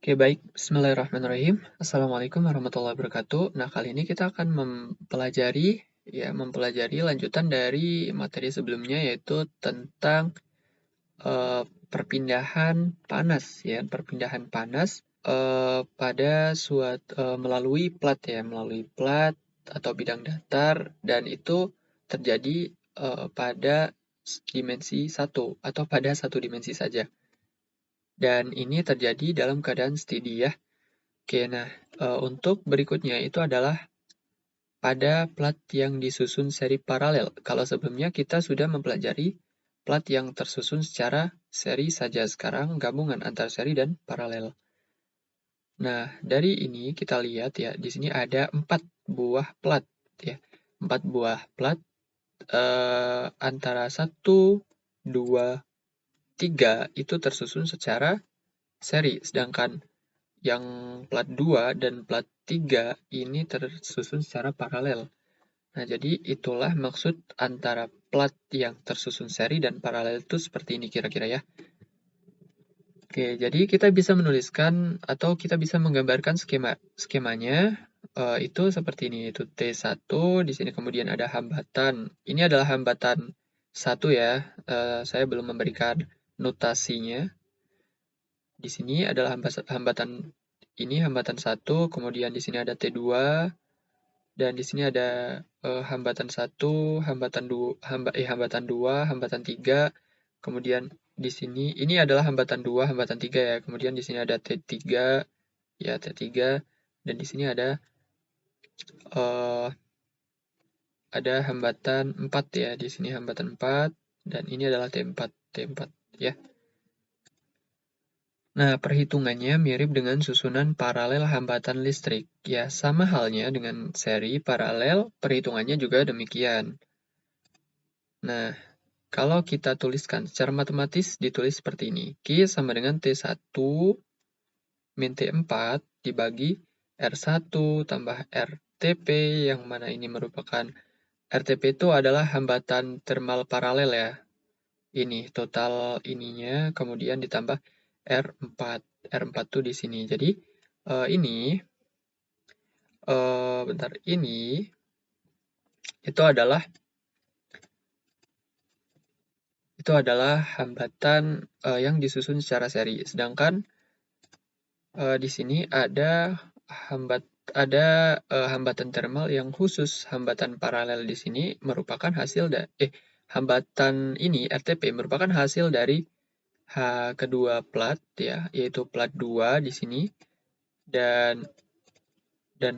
Oke, baik. Bismillahirrahmanirrahim. Assalamualaikum warahmatullahi wabarakatuh. Nah, kali ini kita akan mempelajari lanjutan dari materi sebelumnya, yaitu tentang perpindahan panas, ya, perpindahan panas melalui plat, ya, melalui plat atau bidang datar, dan itu terjadi pada dimensi satu atau pada satu dimensi saja. Dan ini terjadi dalam keadaan steady, ya. Oke, nah, untuk berikutnya itu adalah pada plat yang disusun seri paralel. Kalau sebelumnya kita sudah mempelajari plat yang tersusun secara seri saja, sekarang gabungan antara seri dan paralel. Nah, dari ini kita lihat, ya, di sini ada 4 buah plat, ya. 4 buah plat antara 1, 2, 3 itu tersusun secara seri, sedangkan yang plat 2 dan plat 3 ini tersusun secara paralel. Nah, jadi itulah maksud antara plat yang tersusun seri dan paralel itu seperti ini kira-kira, ya. Oke, jadi kita bisa menuliskan atau kita bisa menggambarkan skemanya itu seperti ini, itu T1, di sini kemudian ada hambatan. Ini adalah hambatan 1, ya. Saya belum memberikan notasinya. Di sini adalah hambatan 1, kemudian di sini ada T2, dan di sini ada hambatan 1, hambatan 2, hambatan 3, kemudian di sini ini adalah hambatan 2, hambatan 3, ya. Kemudian di sini ada T3, ya, T3, dan di sini uh, ada hambatan 4, ya. Di sini hambatan 4, dan ini adalah T4, ya. Nah, perhitungannya mirip dengan susunan paralel hambatan listrik. Ya, sama halnya dengan seri paralel, perhitungannya juga demikian. Nah, kalau kita tuliskan secara matematis, ditulis seperti ini. Q sama dengan T1 min T4 dibagi R1 tambah RTP, yang mana ini merupakan RTP itu adalah hambatan thermal paralel, ya. Ini total ininya, kemudian ditambah R4. R4 tuh di sini. Jadi ini itu adalah hambatan yang disusun secara seri. Sedangkan di sini hambatan thermal yang khusus. Hambatan paralel di sini merupakan hambatan ini RTP merupakan hasil dari kedua plat, ya, yaitu plat 2 di sini dan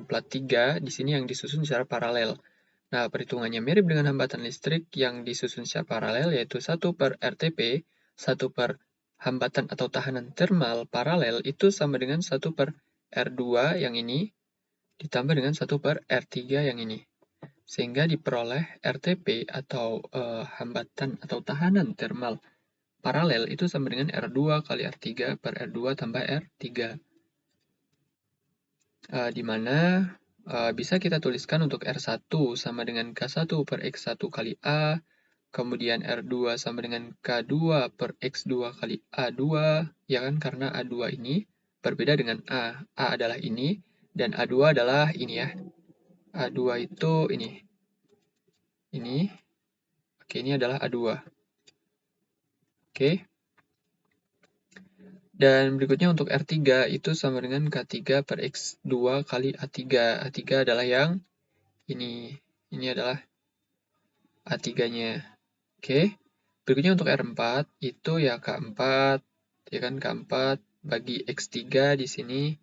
plat 3 di sini yang disusun secara paralel. Nah, perhitungannya mirip dengan hambatan listrik yang disusun secara paralel, yaitu 1 per RTP, 1 per hambatan atau tahanan thermal paralel itu sama dengan 1 per R2 yang ini, ditambah dengan 1 per R3 yang ini. Sehingga diperoleh RTP atau hambatan atau tahanan thermal paralel itu sama dengan R2 kali R3 per R2 tambah R3. Di mana bisa kita tuliskan untuk R1 sama dengan K1 per X1 kali A, kemudian R2 sama dengan K2 per X2 kali A2, ya kan, karena A2 ini berbeda dengan A. A adalah ini, dan A2 adalah ini, ya. A2 itu ini. Oke, ini adalah A2. Oke. Dan berikutnya untuk R3 itu sama dengan K3 per X2 kali A3. A3 adalah yang ini. Ini adalah A3-nya. Oke. Berikutnya untuk R4 itu ya K4, ya kan, K4 bagi X3 di sini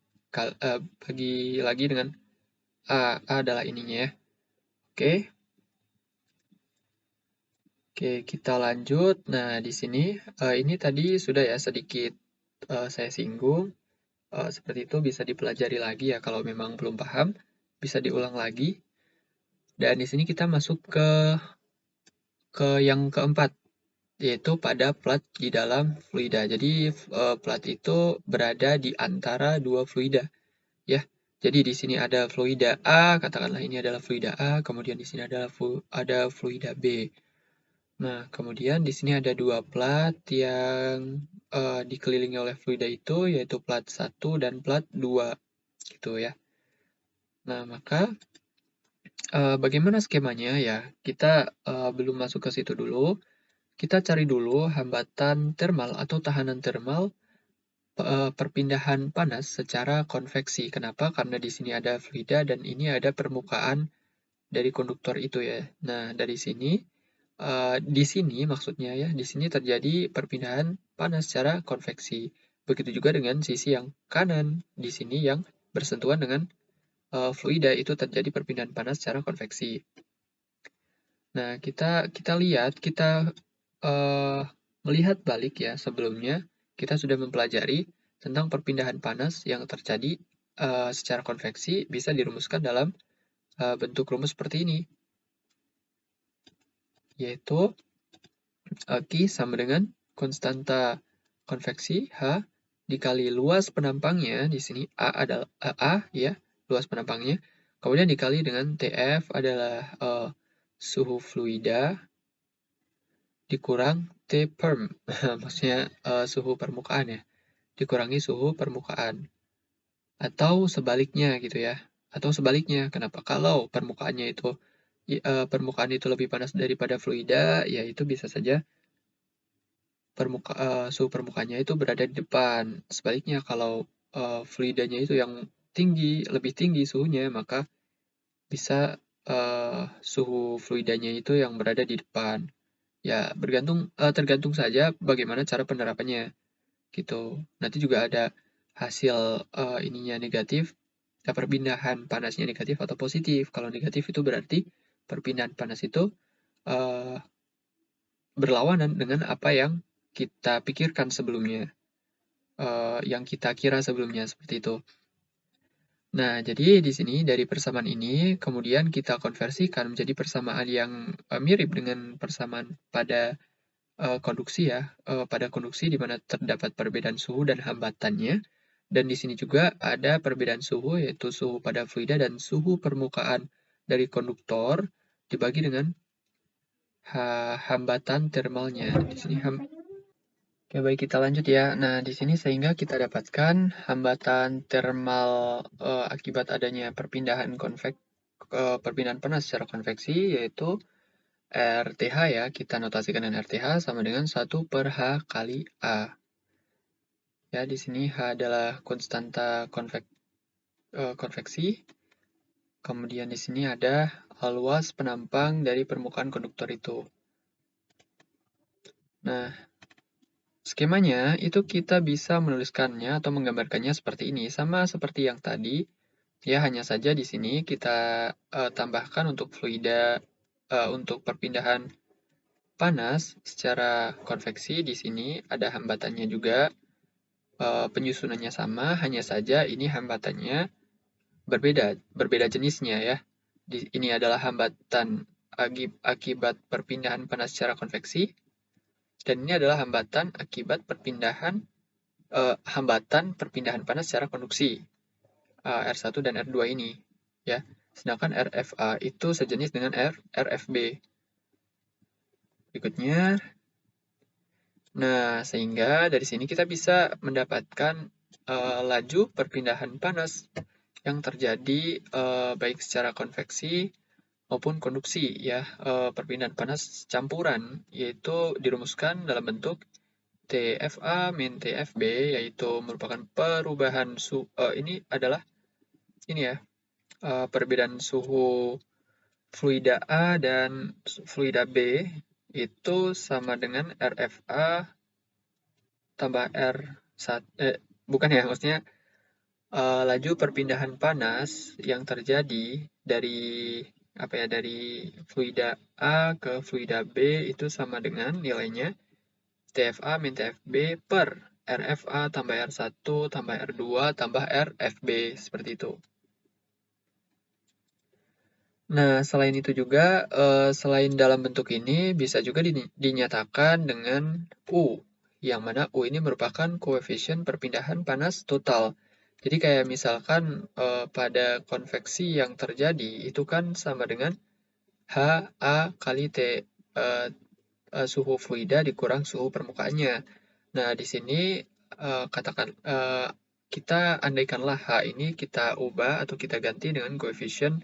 bagi lagi dengan A. A adalah ininya, ya. Oke. Oke, kita lanjut. Nah, di sini ini tadi sudah, ya, sedikit saya singgung. Seperti itu bisa dipelajari lagi, ya, kalau memang belum paham, bisa diulang lagi. Dan di sini kita masuk ke yang keempat, yaitu pada plat di dalam fluida. Jadi plat itu berada di antara dua fluida, ya. Jadi di sini ada fluida A, katakanlah ini adalah fluida A, kemudian di sini ada fluida B. Nah, kemudian di sini ada dua plat yang dikelilingi oleh fluida itu, yaitu plat 1 dan plat 2, gitu ya. Nah, maka bagaimana skemanya ya? Kita belum masuk ke situ dulu. Kita cari dulu hambatan termal atau tahanan termal perpindahan panas secara konveksi. Kenapa? Karena di sini ada fluida dan ini ada permukaan dari konduktor itu ya. Nah, dari sini, di sini maksudnya ya, di sini terjadi perpindahan panas secara konveksi. Begitu juga dengan sisi yang kanan, di sini yang bersentuhan dengan fluida itu terjadi perpindahan panas secara konveksi. Nah, kita lihat, kita melihat balik ya sebelumnya, kita sudah mempelajari tentang perpindahan panas yang terjadi secara konveksi bisa dirumuskan dalam bentuk rumus seperti ini, yaitu Q sama dengan konstanta konveksi H dikali luas penampangnya, di sini A adalah A ya, luas penampangnya, kemudian dikali dengan TF adalah suhu fluida dikurang T perm, maksudnya suhu permukaan ya, dikurangi suhu permukaan. Atau sebaliknya gitu ya, atau sebaliknya, kenapa? Kalau permukaan itu lebih panas daripada fluida, ya itu bisa saja suhu permukaannya itu berada di depan. Sebaliknya, kalau fluidanya itu yang lebih tinggi suhunya, maka bisa suhu fluidanya itu yang berada di depan. Ya, tergantung saja bagaimana cara penerapannya, gitu. Nanti juga ada hasil ininya negatif, perpindahan panasnya negatif atau positif. Kalau negatif itu berarti perpindahan panas itu uh, berlawanan dengan apa yang kita pikirkan sebelumnya, yang kita kira sebelumnya, seperti itu. Nah, jadi di sini dari persamaan ini kemudian kita konversikan menjadi persamaan yang mirip dengan persamaan pada konduksi ya, pada konduksi di mana terdapat perbedaan suhu dan hambatannya. Dan di sini juga ada perbedaan suhu, yaitu suhu pada fluida dan suhu permukaan dari konduktor dibagi dengan hambatan termalnya. Di sini Oke, baik kita lanjut ya. Nah, di sini sehingga kita dapatkan hambatan termal akibat adanya perpindahan panas secara konveksi, yaitu RTH ya, kita notasikan dengan RTH sama dengan 1 per H kali A. Ya, di sini H adalah konstanta konveksi. Kemudian di sini ada luas penampang dari permukaan konduktor itu. Nah, skemanya itu kita bisa menuliskannya atau menggambarkannya seperti ini, sama seperti yang tadi. Ya, hanya saja di sini kita tambahkan untuk fluida, untuk perpindahan panas secara konveksi. Di sini ada hambatannya juga, penyusunannya sama, hanya saja ini hambatannya berbeda jenisnya ya. Ini adalah hambatan akibat perpindahan panas secara konveksi, dan ini adalah hambatan akibat hambatan perpindahan panas secara konduksi, R1 dan R2 ini ya. Sedangkan RFA itu sejenis dengan RFB. Berikutnya, nah sehingga dari sini kita bisa mendapatkan laju perpindahan panas yang terjadi baik secara konveksi maupun konduksi ya, perpindahan panas campuran, yaitu dirumuskan dalam bentuk TFA min TFB, yaitu merupakan perubahan ini adalah ini ya, perbedaan suhu fluida A dan fluida B itu sama dengan RFA tambah bukan ya, maksudnya laju perpindahan panas yang terjadi dari dari fluida A ke fluida B itu sama dengan nilainya TFA min TFB per RFA tambah R1 tambah R2 tambah RFB, seperti itu. Nah, selain itu juga, selain dalam bentuk ini, bisa juga dinyatakan dengan U, yang mana U ini merupakan koefisien perpindahan panas total. Jadi kayak misalkan pada konveksi yang terjadi, itu kan sama dengan HA kali suhu fluida dikurang suhu permukaannya. Nah, di sini kita andaikanlah H ini kita ubah atau kita ganti dengan koefisien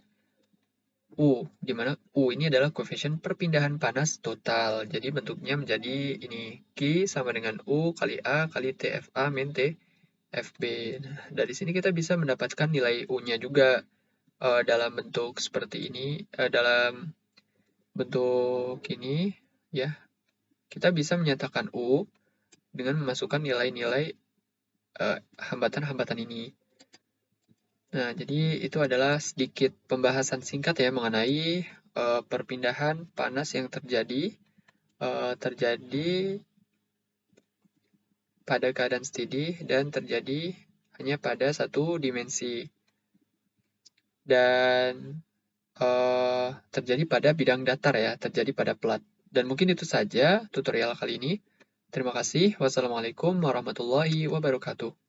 U, di mana U ini adalah koefisien perpindahan panas total. Jadi bentuknya menjadi ini, Q sama dengan U kali A kali TFA min T FB. Nah, dari sini kita bisa mendapatkan nilai U-nya juga dalam bentuk seperti ini, dalam bentuk ini, ya. Kita bisa menyatakan U dengan memasukkan nilai-nilai hambatan-hambatan ini. Nah, jadi itu adalah sedikit pembahasan singkat ya mengenai perpindahan panas yang terjadi pada keadaan steady dan terjadi hanya pada satu dimensi dan terjadi pada bidang datar ya, terjadi pada plat. Dan mungkin itu saja tutorial kali ini. Terima kasih. Wassalamualaikum warahmatullahi wabarakatuh.